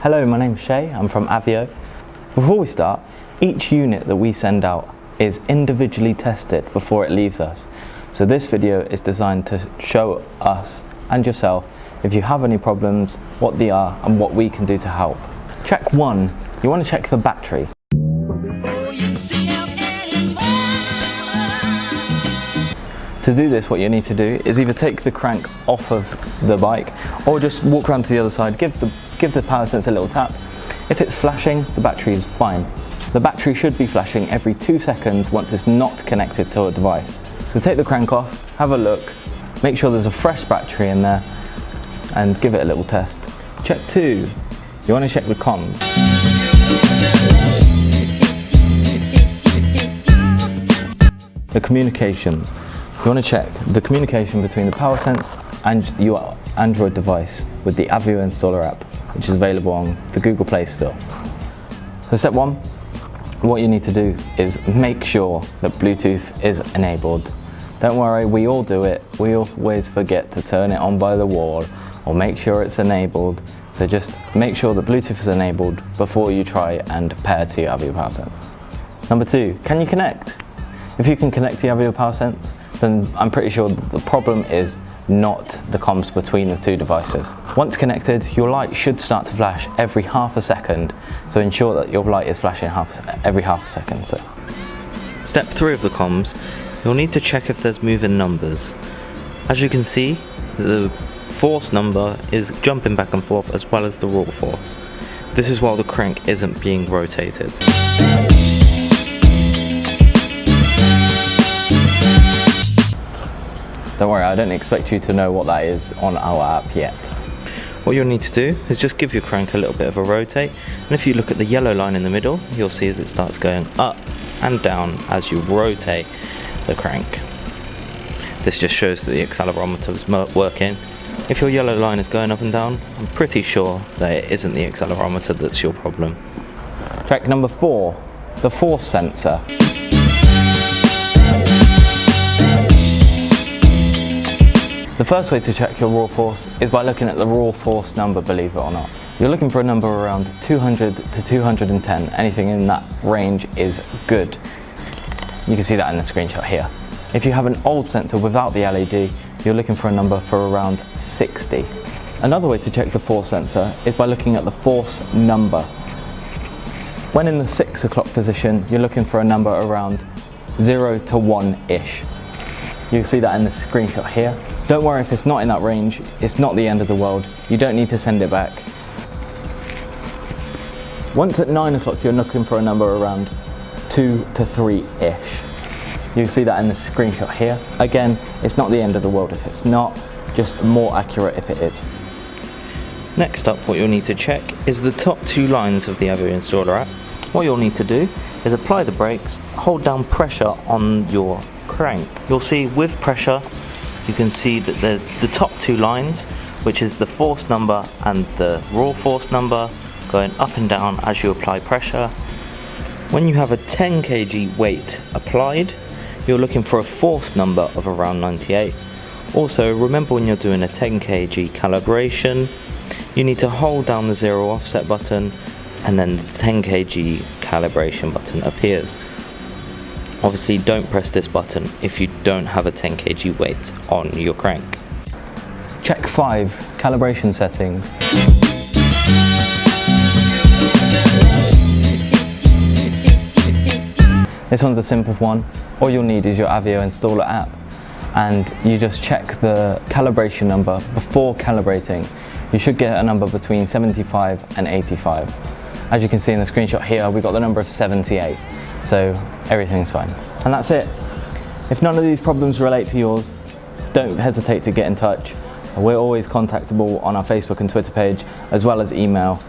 Hello, my name's Shay, I'm from Avio. Before we start, each unit that we send out is individually tested before it leaves us. So this video is designed to show us and yourself if you have any problems, what they are and what we can do to help. Check 1, you want to check the battery. To do this, what you need to do is either take the crank off of the bike or just walk around to the other side, give the PowerSense a little tap. If it's flashing, the battery is fine. The battery should be flashing every 2 seconds once it's not connected to a device. So take the crank off, have a look, make sure there's a fresh battery in there and give it a little test. Check 2, you want to check the comms. The communications. You want to check the communication between the PowerSense and your Android device with the Avio installer app, which is available on the Google Play Store. So step 1, what you need to do is make sure that Bluetooth is enabled. Don't worry, we all do it. We always forget to turn it on by the wall or make sure it's enabled. So just make sure that Bluetooth is enabled before you try and pair to your Avio PowerSense. Number 2, can you connect? If you can connect to your Avio PowerSense, then I'm pretty sure the problem is not the comms between the two devices. Once connected, your light should start to flash every half a second, so ensure that your light is flashing every half a second. So, step 3 of the comms, you'll need to check if there's moving numbers. As you can see, the force number is jumping back and forth as well as the raw force. This is while the crank isn't being rotated. Don't worry, I don't expect you to know what that is on our app yet. What you'll need to do is just give your crank a little bit of a rotate, and if you look at the yellow line in the middle, you'll see as it starts going up and down as you rotate the crank. This just shows that the accelerometer is working. If your yellow line is going up and down, I'm pretty sure that it isn't the accelerometer that's your problem. Check number 4, the force sensor. The first way to check your raw force is by looking at the raw force number, believe it or not. You're looking for a number around 200 to 210, anything in that range is good. You can see that in the screenshot here. If you have an old sensor without the LED, you're looking for a number for around 60. Another way to check the force sensor is by looking at the force number. When in the 6 o'clock position, you're looking for a number around 0 to 1-ish. You can see that in the screenshot here. Don't worry if it's not in that range, it's not the end of the world. You don't need to send it back. Once at 9 o'clock, you're looking for a number around 2 to 3-ish. You can see that in the screenshot here. Again, it's not the end of the world if it's not, just more accurate if it is. Next up, what you'll need to check is the top 2 lines of the Avio installer app. What you'll need to do is apply the brakes, hold down pressure on your crank. You'll see with pressure, you can see that there's the top 2 lines, which is the force number and the raw force number going up and down as you apply pressure. When you have a 10 kg weight applied, you're looking for a force number of around 98. Also, remember when you're doing a 10 kg calibration, you need to hold down the 0 offset button and then the 10 kg calibration button appears. Obviously, don't press this button if you don't have a 10 kg weight on your crank. Check 5, calibration settings. This one's a simple one. All you'll need is your Avio installer app, and you just check the calibration number before calibrating. You should get a number between 75 and 85. As you can see in the screenshot here, we got the number of 78. So everything's fine. And that's it. If none of these problems relate to yours, don't hesitate to get in touch. We're always contactable on our Facebook and Twitter page, as well as email.